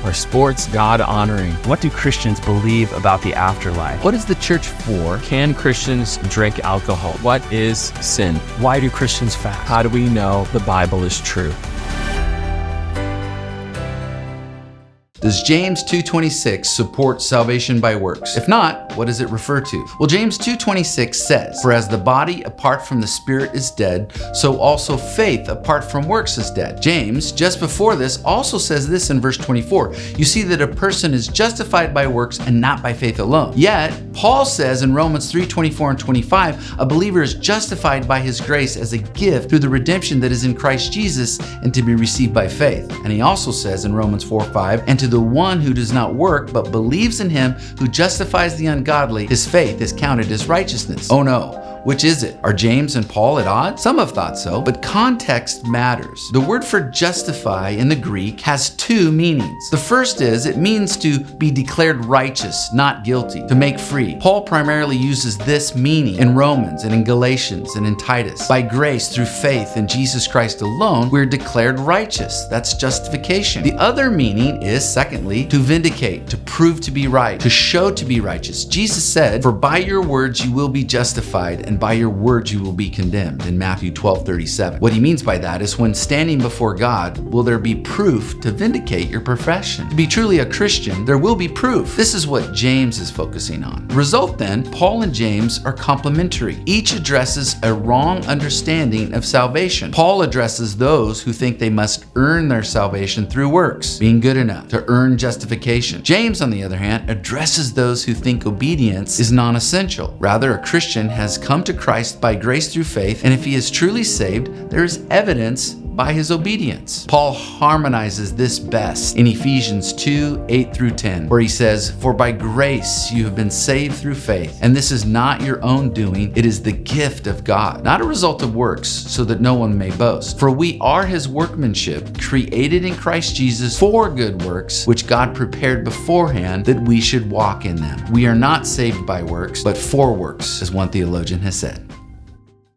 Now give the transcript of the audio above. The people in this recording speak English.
Are sports God-honoring? What do Christians believe about the afterlife? What is the church for? Can Christians drink alcohol? What is sin? Why do Christians fast? How do we know the Bible is true? Does James 2:26 support salvation by works? If not, what does it refer to? Well, James 2:26 says, "For as the body apart from the spirit is dead, so also faith apart from works is dead." James, just before this, also says this in verse 24. You see that a person is justified by works and not by faith alone. Yet, Paul says in Romans 3:24 and 25, a believer is justified by his grace as a gift through the redemption that is in Christ Jesus and to be received by faith. And he also says in Romans 4:5, "And to the one who does not work but believes in him who justifies the ungodly, his faith is counted as righteousness." Oh no. Which is it? Are James and Paul at odds? Some have thought so, but context matters. The word for justify in the Greek has two meanings. The first is it means to be declared righteous, not guilty, to make free. Paul primarily uses this meaning in Romans and in Galatians and in Titus. By grace through faith in Jesus Christ alone, we're declared righteous. That's justification. The other meaning is, secondly, to vindicate, to prove to be right, to show to be righteous. Jesus said, "For by your words you will be justified, and by your words you will be condemned," in Matthew 12:37. What he means by that is when standing before God, will there be proof to vindicate your profession? To be truly a Christian, there will be proof. This is what James is focusing on. The result then, Paul and James are complementary. Each addresses a wrong understanding of salvation. Paul addresses those who think they must earn their salvation through works, being good enough to earn justification. James, on the other hand, addresses those who think obedience is non-essential. Rather, a Christian has come to Christ by grace through faith, and if he is truly saved, there is evidence by his obedience. Paul harmonizes this best in Ephesians 2:8-10, where he says, "For by grace you have been saved through faith, and this is not your own doing, it is the gift of God, not a result of works, so that no one may boast. For we are his workmanship, created in Christ Jesus for good works, which God prepared beforehand that we should walk in them." We are not saved by works, but for works, as one theologian has said.